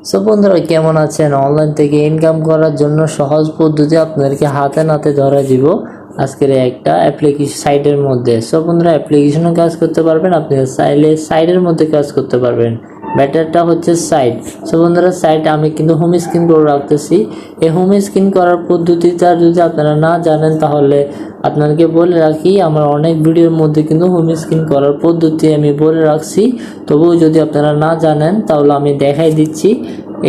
So বন্ধুরা কেমন আছেন? অনলাইন থেকে ইনকাম করার জন্য সহজ পদ্ধতি আপনাদেরকে হাতে নাতে ধরে দিব আজকের একটা অ্যাপ্লিকেশন সাইটের মধ্যে। সো বন্ধুরা অ্যাপ্লিকেশনে কাজ করতে পারবেন, আপনি চাইলে সাইটের মধ্যে কাজ করতে পারবেন। ব্যাটারটা হচ্ছে সাইট। সো বন্ধুরা সাইট আমি কিন্তু হোম স্ক্রিন করে রাখতেছি। এই হোম স্ক্রিন করার পদ্ধতিটা যদি আপনারা না জানেন তাহলে আপনাদেরকে বলে রাখি, আমার অনেক ভিডিওর মধ্যে কিন্তু হোম স্ক্রিন করার পদ্ধতি আমি বলে রাখছি। তবুও যদি আপনারা না জানেন তাহলে আমি দেখাই দিচ্ছি।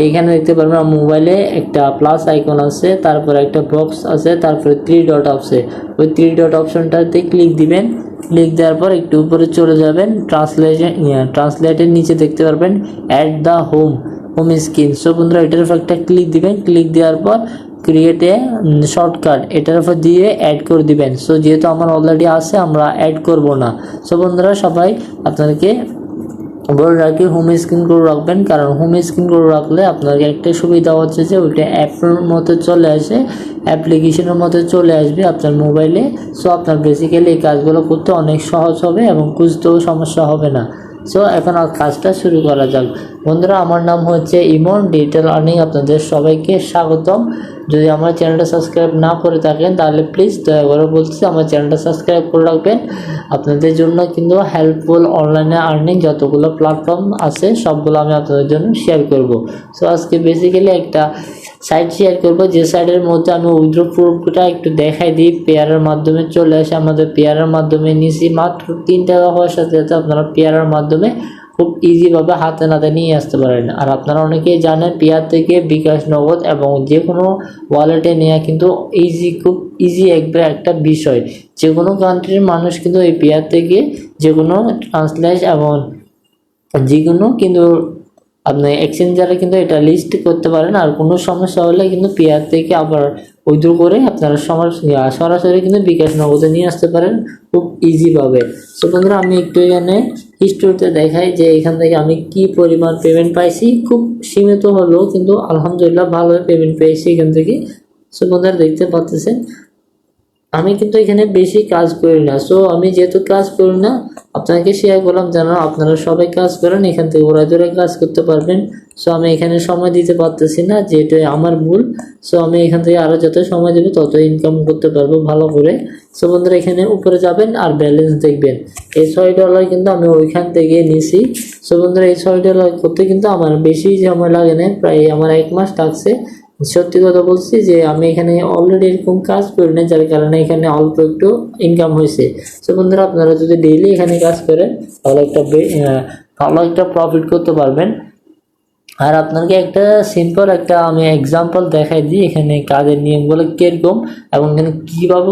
এইখানে দেখতে পারবেন মোবাইলে একটা প্লাস আইকন আছে, তারপরে একটা বক্স আছে, তারপরে 3 ডট আছে। ওই 3 ডট অপশনটাতে ক্লিক দিবেন। ক্লিক দেওয়ার পর একটু উপরে চলে যাবেন, ট্রান্সলেটের নিচে দেখতে পারবেন add the home screen. So বন্ধুরা এটার উপর একটা ক্লিক দিবেন। ক্লিক দেওয়ার পর ক্রিয়েট এ শর্টকাট এটার উপর দিয়ে অ্যাড করে দিবেন। সো যেহেতু আমার অলরেডি আছে আমরা অ্যাড করব না। সো বন্ধুরা সবাই আপনাদেরকে বলে রাখি হোম স্ক্রিন করে রাখবেন, কারণ হোম স্ক্রিন করে রাখলে আপনাকে একটা সুবিধা হচ্ছে যে ওইটা অ্যাপের মতো চলে আসে, অ্যাপ্লিকেশনের মতো চলে আসবে আপনার মোবাইলে। সো আপনার বেসিক্যালি এই কাজগুলো করতে অনেক সহজ হবে এবং খুঁজতেও সমস্যা হবে না। সো এখন আর কাজটা শুরু করা যাক। বন্ধুরা আমার নাম হচ্ছে ইমন, ডিজিটাল আর্নিং আপনাদের সবাইকে স্বাগতম। যদি আমার চ্যানেলটা সাবস্ক্রাইব না করে থাকেন তাহলে প্লিজ দয়া করে বলছি আমার চ্যানেলটা সাবস্ক্রাইব করে রাখবেন। আপনাদের জন্য কিন্তু হেল্পফুল অনলাইনে আর্নিং যতগুলো প্ল্যাটফর্ম আছে সবগুলো আমি আপনাদের জন্য শেয়ার করব। সো আজকে বেসিক্যালি একটা সাইট শেয়ার করব, যে সাইটের মধ্যে আমি উইথড্র প্রুফটা একটু দেখাই দিই। পেয়ারের মাধ্যমে চলে আসে, আমাদের পেয়ারের মাধ্যমে নিছি মাত্র 3 টাকা হওয়ার সাথে সাথে আপনারা পেয়ারের মাধ্যমে খুব ইজিভাবে হাতে নাতে নিয়ে আসতে পারেন। আর আপনারা অনেকেই জানেন পেয়ার থেকে বিকাশ, নগদ এবং যে কোনো ওয়ালেটে নেওয়া কিন্তু খুব ইজি একটা বিষয়। যে কোনো কান্ট্রির মানুষ কিন্তু এই পেয়ার থেকে যে কোনো ট্রান্সলেট এবং যে কোনো কিন্তু আপনি এক্সচেঞ্জারে কিন্তু এটা লিস্ট করতে পারেন। আর কোনো সমস্যা হলে কিন্তু পেয়ার থেকে আবার উইথড্র করে আপনারা সরাসরি কিন্তু বিকাশ নগদে নিয়ে আসতে পারেন খুব ইজিভাবে। সো বন্ধুরা আমি একটু এখানে হিস্টোরিতে দেখাই যে এখান থেকে আমি কি পরিমাণ পেমেন্ট পাইছি। খুব সীমিত হলেও কিন্তু আলহামদুলিল্লাহ ভালো পেমেন্ট পেয়েছি এখান থেকে। সো বন্ধুরা দেখতে পাচ্ছেন আমি কিন্তু এখানে বেশি কাজ করি না। সো আমি যেহেতু কাজ করি না আপনাকে শেয়ার করলাম যেন আপনারা সবাই কাজ করেন, এখান থেকে ওরা ধরে কাজ করতে পারবেন। সো আমি এখানে সময় দিতে পারতেছি না, যেটা আমার ভুল। সো আমি এখান থেকে আরও যত সময় দেবো তত ইনকাম করতে পারবো ভালো করে। সো বন্ধুরা এখানে উপরে যাবেন আর ব্যালেন্স দেখবেন। এই $6 কিন্তু আমি ওইখান থেকে নিছি। সো বন্ধুরা এই $6 করতে কিন্তু আমার বেশি সময় লাগে না, প্রায় আমার 1 মাস লাগছে। সত্যি কথা বলছি যে আমি এখানে অলরেডি এরকম কাজ করি না, যার কারণে এখানে অল্প একটু ইনকাম হয়েছে। সো বন্ধুরা আপনারা যদি ডেইলি এখানে কাজ করেন তাহলে ভালো একটা প্রফিট করতে পারবেন। আর আপনাকে একটা সিম্পল একটা আমি এক্সাম্পল দেখাই দিই এখানে কাজের নিয়মগুলো কিরকম এবং এখানে কীভাবে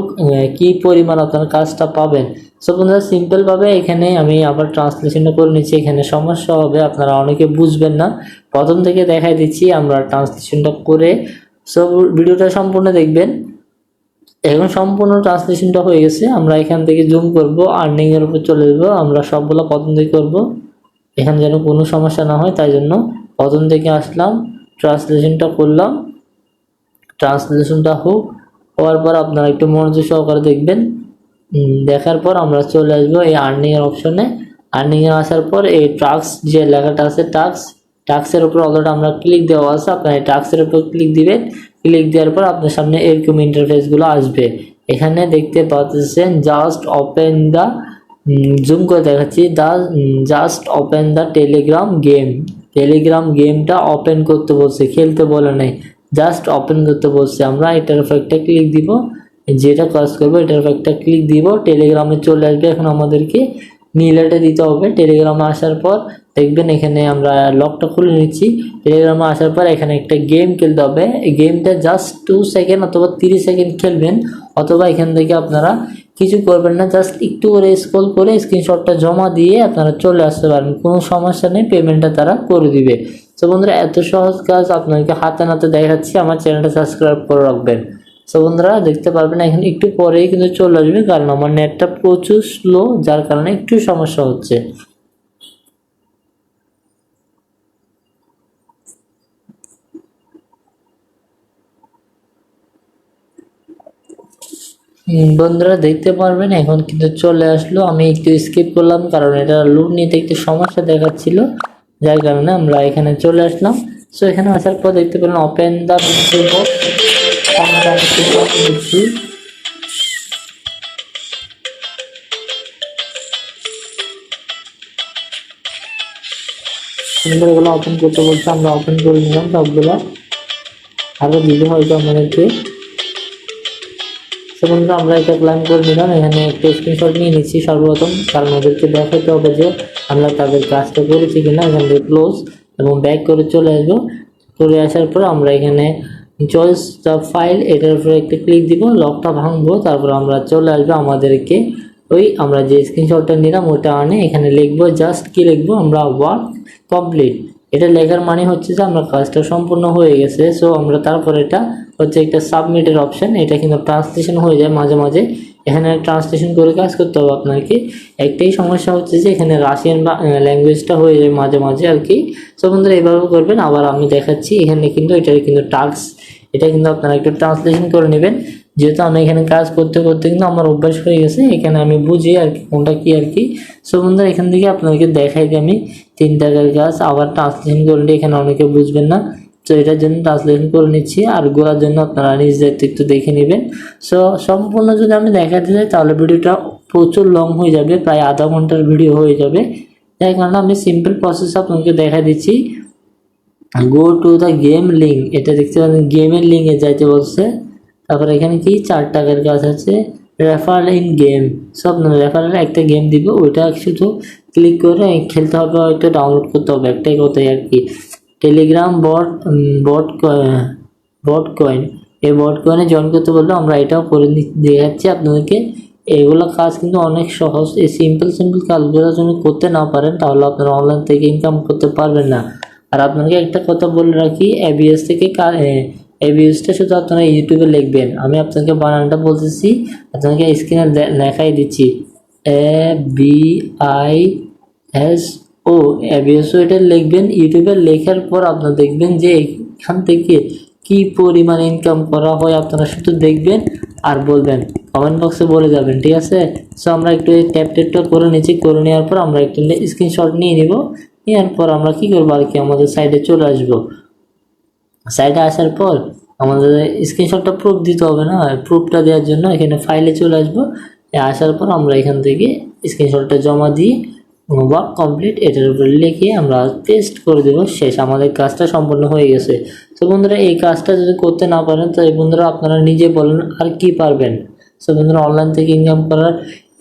কী পরিমাণ আপনারা কাজটা পাবেন। সো বন্ধুরা সিম্পলভাবে এখানে আমি আবার ট্রান্সলেশনটা করে নিচ্ছি। এখানে সমস্যা হবে, আপনারা অনেকে বুঝবেন না, প্রথম থেকে দেখাই দিচ্ছি আমরা ট্রান্সলেশনটা করে। সো ভিডিওটা সম্পূর্ণ দেখবেন। এখন সম্পূর্ণ ট্রান্সলেশনটা হয়ে গেছে। আমরা এখান থেকে জুম করব, আর্নিংয়ের উপর চলে যাবো। আমরা সবগুলো প্রথম থেকে করবো, এখানে যেন কোনো সমস্যা না হয় তাই জন্য প্রথম থেকে আসলাম, ট্রান্সলেশনটা করলাম। ট্রান্সলেশনটা হওয়ার পর আপনারা একটু মনোযোগ সহকারে দেখবেন। দেখার পর আমরা চলে আসবো এই আর্নিংয়ের অপশনে। আর্নিংয়ে আসার পর এই টাস্ক যে লেখাটা আছে টাস্কের উপর অলরেডি আমরা ক্লিক দেওয়া আছে, আপনার এই টাস্কের উপর ক্লিক দিবেন। ক্লিক দেওয়ার পর আপনার সামনে এরকম ইন্টারফেসগুলো আসবে। এখানে দেখতে পাচ্ছেন জাস্ট ওপেন দ্য, জুম করে দেখাচ্ছি, জাস্ট ওপেন দ্য টেলিগ্রাম গেমটা ওপেন করতে বলছে, খেলতে বলে নাই, জাস্ট ওপেন করতে বলছে। আমরা এটার উপর একটা ক্লিক দিব, যেটা কাজ করবো এটার উপর একটা ক্লিক দিব। টেলিগ্রামে চলে আসবে। এখন আমাদেরকে নীলাটা দিতে হবে। টেলিগ্রামে আসার পর দেখবেন এখানে আমরা লকটা খুলে নিচ্ছি। টেলিগ্রামে আসার পর এখানে একটা গেম খেলতে হবে। এই গেমটা জাস্ট 2 সেকেন্ড অথবা 30 সেকেন্ড খেলবেন, অথবা এখান থেকে আপনারা কিছু করবেন না, জাস্ট একটু করে স্ক্রল করে স্ক্রিনশটটা জমা দিয়ে আপনারা চলে আসতে পারেন, কোনো সমস্যা নেই, পেমেন্টটা তারা করে দিবে। তো বন্ধুরা এত সহজ কাজ আপনাকে হাতে নাতে দেখাচ্ছি, আমার চ্যানেলটা সাবস্ক্রাইব করে রাখবেন। সো বন্ধুরা দেখতে পারবেন এখন একটু পরেই কিন্তু চলে আসবে, কারণ আমার নেটটা প্রচুর স্লো, যার কারণে একটু সমস্যা হচ্ছে। বন্ধুরা দেখতে পারবেন এখন কিন্তু চলে আসলো। আমি একটু স্কিপ করলাম কারণ এটা লোড নিতে একটু সমস্যা দেখাচ্ছিল, যার কারণে আমরা এখানে চলে আসলাম। সো এখানে আসার পর দেখতে পেলেন ওপেন দ্য পেন্সিল বক্স, আমরা দিচ্ছি। এগুলো ওপেন করতে বলছে, আমরা ওপেন করে নিলাম সবগুলো, আরো দিতে হয়তো আমাদেরকে। বন্ধুরা আমরা এটা প্ল্যান করে নিলাম, এখানে একটা স্ক্রিনশট নিয়ে নিচ্ছি সর্বপ্রথম, কারণ ওদেরকে দেখাতে হবে যে আমরা তাদের কাজটা করেছি কিনা। এখান থেকে ক্লোজ এবং ব্যাক করে চলে আসবো। করে আসার পর আমরা এখানে চয়েস দ্য ফাইল, এটার উপরে একটা ক্লিক দিব, লকটা ভাঙবো, তারপর আমরা চলে আসবো আমাদেরকে ওই আমরা যে স্ক্রিনশটটা নিলাম ওটা আনে এখানে লিখবো, জাস্ট কি লিখবো আমরা, ওয়ার্ক কমপ্লিট। এটা লেখার মানে হচ্ছে যে আমরা কাজটা সম্পূর্ণ হয়ে গেছে। সো আমরা তারপর এটা হচ্ছে একটা সাবমিটের অপশন, এটা কিন্তু ট্রান্সলেশন হয়ে যায় মাঝে মাঝে, এখানে ট্রান্সলেশন করে কাজ করতে হবে আপনাকে। একটাই সমস্যা হচ্ছে যে এখানে রাশিয়ান বা ল্যাঙ্গুয়েজটা হয়ে যায় মাঝে মাঝে আর কি। সো বন্ধুরা এইভাবে করবেন। আবার আমি দেখাচ্ছি, এখানে কিন্তু এটা কিন্তু টাস্ক, এটা কিন্তু আপনারা একটু ট্রান্সলেশন করে নেবেন, যেহেতু আমি এখানে কাজ করতে করতে কিন্তু আমার অভ্যাস হয়ে গেছে, এখানে আমি বুঝি আর কি কোনটা কি আর কি। সো বন্ধুরা এখান থেকে আপনাদেরকে দেখাই যে আমি 3 টাকার কাজ আবার ট্রান্সলেশন করলে এখানে অনেকে বুঝবেন না। তো এটার জন্য ট্রান্সলেশন করে নিচ্ছি, আর গোড়ার জন্য আপনারা নিজেদের একটু দেখে নেবেন। সো সম্পূর্ণ যদি আমি দেখাতে চাই তাহলে ভিডিওটা প্রচুর লং হয়ে যাবে, প্রায় আধা ঘন্টার ভিডিও হয়ে যাবে। তাই কারণে আমি সিম্পল প্রসেস আপনাকে দেখা দিচ্ছি। Go to the game link, এটা দেখতে পাচ্ছেন গেমের লিঙ্কে যাইতে বলছে। তারপর এখানে কি 4 টাকার কাজ আছে, রেফারেল ইন গেম। সব রেফারেল একটা গেম দিব, ওইটা শুধু ক্লিক করে খেলতে হবে, হয়তো ডাউনলোড করতে হবে, একটাই কথাই আর কি। টেলিগ্রাম বট কয়েন, এই বট কয়েনে জয়েন করতে বললে আমরা এটাও করে দেখাচ্ছি আপনাদেরকে। এগুলো কাজ কিন্তু অনেক সহজ, এই সিম্পল কাজগুলো যদি করতে না পারেন তাহলে আপনারা অনলাইন থেকে ইনকাম করতে পারবেন না। আর আপনাকে একটা কথা বলে রাখি, এবিএস থেকে এবিএসটা শুধু আপনারা ইউটিউবে লিখবেন, আমি আপনাকে বানানটা বলতেছি, আপনাকে স্ক্রিনে দেখাই দিচ্ছি, ABISO, এবিএসও এটা লিখবেন। ইউটিউবে লেখার পর আপনারা দেখবেন যে এখান থেকে কি পরিমাণ ইনকাম করা হয়, আপনারা শুধু দেখবেন আর বলবেন, কমেন্ট বক্সে বলে যাবেন, ঠিক আছে। সো আমরা একটু ট্যাপটা করে নিচ্ছি, করে নেওয়ার পর আমরা একটু স্ক্রিনশট নিয়ে নিব, এরপর আমরা কি করবো আর কি, আমাদের সাইডে চলে আসবো। সাইডে আসার পর আমাদের স্ক্রিনশটটা প্রুফ দিতে হবে না, প্রুফটা দেওয়ার জন্য এখানে ফাইলে চলে আসবো। আসার পর আমরা এখান থেকে স্ক্রিনশটটা জমা দিয়ে ওয়ার্ক কমপ্লিট এটার উপরে লিখে আমরা পেস্ট করে দেবো, শেষ, আমাদের কাজটা সম্পূর্ণ হয়ে গেছে। তো বন্ধুরা এই কাজটা যদি করতে না পারেন তো এই বন্ধুরা আপনারা নিজে বলেন আর কি পারবেন। সো বন্ধুরা অনলাইন থেকে ইনকাম করার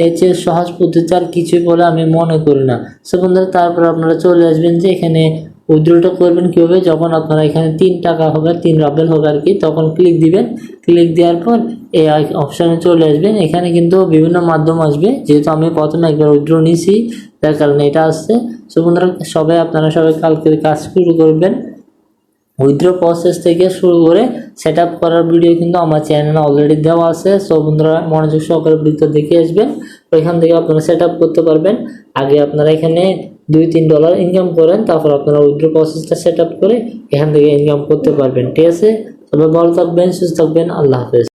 এর চেয়ে সহজ পদ্ধতি আর কিছুই বলে আমি মনে করি না। সো বন্ধুরা তারপর আপনারা চলে আসবেন যে এখানে উইথড্রটা করবেন কীভাবে, যখন আপনারা এখানে 3 টাকা হবে, 3 রাবেল হবে আর কি, তখন ক্লিক দিবেন। ক্লিক দেওয়ার পর এই অপশানে চলে আসবেন। এখানে কিন্তু বিভিন্ন মাধ্যম আসবে, যেহেতু আমি প্রথমে একবার উইথড্র নিয়েছি তার কারণে এটা আসছে। সো বন্ধুরা আপনারা সবাই কালকে কাজ শুরু করবেন। উইথড্র প্রসেস থেকে শুরু করে সেট আপ করার ভিডিও কিন্তু আমার চ্যানেলে অলরেডি দেওয়া আছে। সো বন্ধুরা মনোযোগ সহকারে ভিডিওটা দেখে আসবেন, ওইখান থেকে আপনারা সেট আপ করতে পারবেন। আগে আপনারা এখানে $2-3 ইনকাম করেন, তারপর আপনারা উইথড্র প্রসেসটা সেট আপ করে এখান থেকে ইনকাম করতে পারবেন, ঠিক আছে। তবে ভালো থাকবেন, সুস্থ থাকবেন, আল্লাহ হাফেজ।